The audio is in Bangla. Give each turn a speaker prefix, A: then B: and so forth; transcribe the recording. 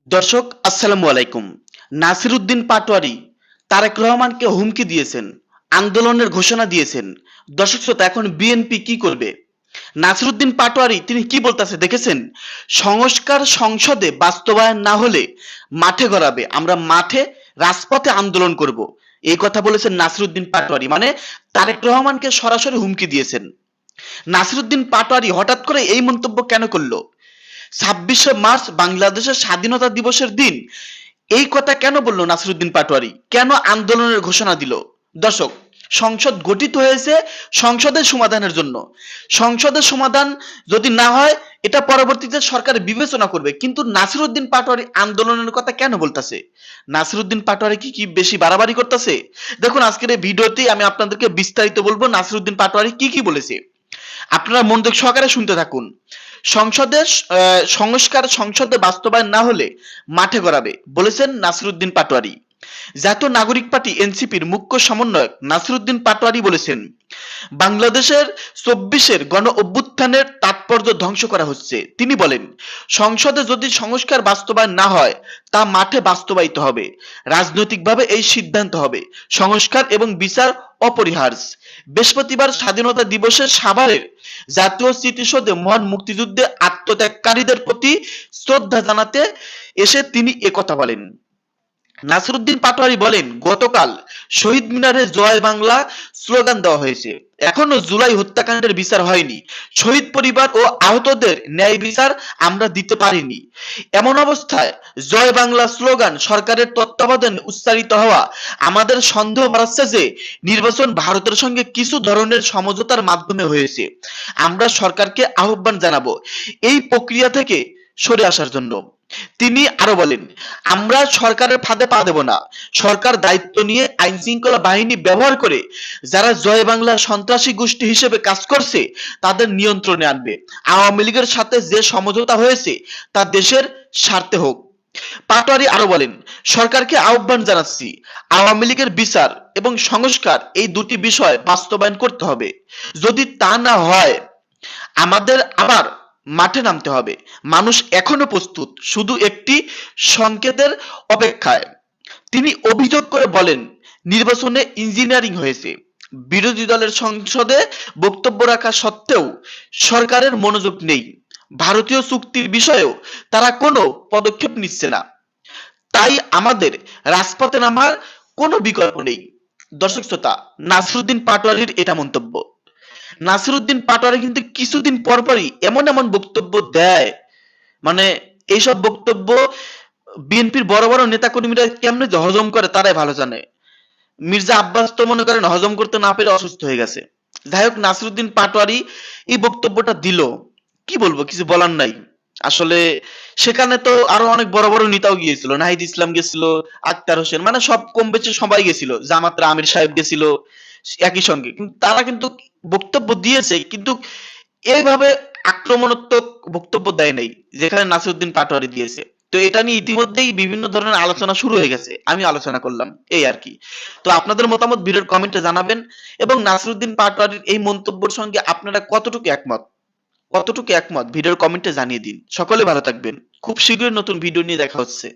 A: দর্শক আসসালামু আলাইকুম। নাসিরউদ্দিন পাটোয়ারি তারেক রহমানকে হুমকি দিয়েছেন, আন্দোলনের ঘোষণা দিয়েছেন। দর্শক শ্রোতা, এখন বিএনপি কি করবে? নাসিরউদ্দিন পাটোয়ারি তিনি কি বলতেছে দেখেছেন? সংস্কার সংসদে বাস্তবায়ন না হলে মাঠে গড়াবে, আমরা মাঠে রাজপথে আন্দোলন করব। এই কথা বলেছেন নাসিরউদ্দিন পাটোয়ারি, মানে তারেক রহমানকে সরাসরি হুমকি দিয়েছেন। নাসিরউদ্দিন পাটোয়ারি হঠাৎ করে এই মন্তব্য কেন করলো? ২৬শে মার্চ বাংলাদেশের স্বাধীনতা দিবসের দিন এই কথা কেন বলল নাসিরউদ্দিন পাটোয়ারি? কেন আন্দোলনের ঘোষণা দিল? দর্শক, সংসদ গঠিত হয়েছে সংসদের সমাধানের জন্য। সংসদের সমাধান যদি না হয়, এটা পরবর্তীতে সরকার বিবেচনা করবে। কিন্তু নাসিরউদ্দিন পাটোয়ারি আন্দোলনের কথা কেন বলতেছে? নাসিরউদ্দিন পাটোয়ারি কি বেশি বাড়াবাড়ি করতেছে? দেখুন, আজকের এই ভিডিওতে আমি আপনাদেরকে বিস্তারিত বলবো নাসিরউদ্দিন পাটোয়ারি কি বলেছে। আপনারা মনোযোগ সহকারে শুনতে থাকুন। সংসদের সংসদে বাস্তবায়ন না হলে মাঠে গড়াবে বলেছেন নাসিরউদ্দিন পাটোয়ারি। জাতীয় নাগরিক পার্টি এনসিপির মুখ্য সমন্বয়ক নাসিরউদ্দিন পাটোয়ারি বলেছেন, বাংলাদেশের ২৪-এর গণ অভ্যুত্থানের তাৎপর্য ধ্বংস করা হচ্ছে। তিনি বলেন, সংসদে যদি সংস্কার বাস্তবায়ন না হয় তা মাঠে বাস্তবায়িত হবে। রাজনৈতিকভাবে এই সিদ্ধান্ত হবে। সংস্কার এবং বিচার অপরিহার্য। বৃহস্পতিবার স্বাধীনতা দিবসে সাভারের জাতীয় স্মৃতিসৌধে মহান মুক্তিযুদ্ধে আত্মত্যাগকারীদের প্রতি শ্রদ্ধা জানাতে এসে তিনি একথা বলেন। নাসিরউদ্দিন পাটোয়ারি বলেন, গতকাল শহীদ মিনারে জয় বাংলা স্লোগান দেওয়া হয়েছে। এখনো জুলাই হত্যাকাণ্ডের বিচার হয়নি। শহীদ পরিবার ও আহতদের ন্যায় বিচার আমরা দিতে পারিনি। এমন অবস্থায় জয় বাংলা স্লোগান সরকারের তত্ত্বাবধানে উচ্চারিত হওয়া আমাদের সন্দেহ বাড়াচ্ছে যে নির্বাচন ভারতের সঙ্গে কিছু ধরনের সমঝোতার মাধ্যমে হয়েছে। আমরা সরকারকে আহ্বান জানাবো এই প্রক্রিয়া থেকে সরে আসার জন্য। তিনি আরো বলেন, আমরা সরকারের ফাঁদে পা দেব না। সরকার দায়িত্ব নিয়ে আইন শৃঙ্খলা বাহিনী ব্যবহার করে যারা জয় বাংলা সন্ত্রাসী গোষ্ঠী হিসেবে কাজ করছে তাদের নিয়ন্ত্রণে আনবে। আওয়ামী লীগের সাথে যে সমঝোতা হয়েছে তা দেশের স্বার্থে হোক। পাটোয়ারি আরো বলেন, সরকারকে আহ্বান জানাচ্ছি, আওয়ামী লীগের বিচার এবং সংস্কার এই দুটি বিষয় বাস্তবায়ন করতে হবে। যদি তা না হয় আমাদের আবার মাঠে নামতে হবে। মানুষ এখনো প্রস্তুত, শুধু একটি সংকেতের অপেক্ষায়। তিনি অভিযোগ করে বলেন, নির্বাচনে ইঞ্জিনিয়ারিং হয়েছে। বিরোধী দলের সংসদে বক্তব্য রাখা সত্ত্বেও সরকারের মনোযোগ নেই। ভারতীয় চুক্তির বিষয়েও তারা কোনো পদক্ষেপ নিচ্ছে না। তাই আমাদের রাজপথে নামার কোনো বিকল্প নেই। দর্শক শ্রোতা, নাসিরউদ্দিন পাটোয়ারির এটা মন্তব্য। নাসিরউদ্দিন পাটোয়ারি কিন্তু কিছুদিন পরপরই এমন বক্তব্য দেয়, মানে এইসব বক্তব্য বিএনপির বড় নেতাকর্মীরা কেমনে যে হজম করে তারাই ভালো জানে। মির্জা আব্বাস তো মনে করেন হজম করতে না পেরে অসুস্থ হয়ে গেছে। যাই হোক, নাসিরউদ্দিন পাটোয়ারি এই বক্তব্যটা দিল, কি বলবো, কিছু বলার নাই। আসলে সেখানে তো আরো অনেক বড় নেতাও গিয়েছিল, নাহিদ ইসলাম গেছিল, আক্তার হোসেন, মানে সব কম বেশি সবাই গেছিল, জামাতের আমির সাহেব গেছিল একই সঙ্গে। কিন্তু তারা কিন্তু বক্তব্য দিয়েছে, কিন্তু এইভাবে আক্রমণাত্মক বক্তব্য দেয় নাই যেখানে নাসিরউদ্দিন পাটোয়ারি দিয়েছে। তো এটা নিয়ে ইতিমধ্যেই বিভিন্ন ধরনের আলোচনা শুরু হয়ে গেছে, আমি আলোচনা করলাম এই আর কি। তো আপনাদের মতামত ভিডিওর কমেন্টে জানাবেন, এবং নাসিরউদ্দিন পাটোয়ারির এই মন্তব্যের সঙ্গে আপনারা কতটুকু একমত ভিডিওর কমেন্টে জানিয়ে দিন। সকলে ভালো থাকবেন। খুব শীঘ্রই নতুন ভিডিও নিয়ে দেখা হচ্ছে।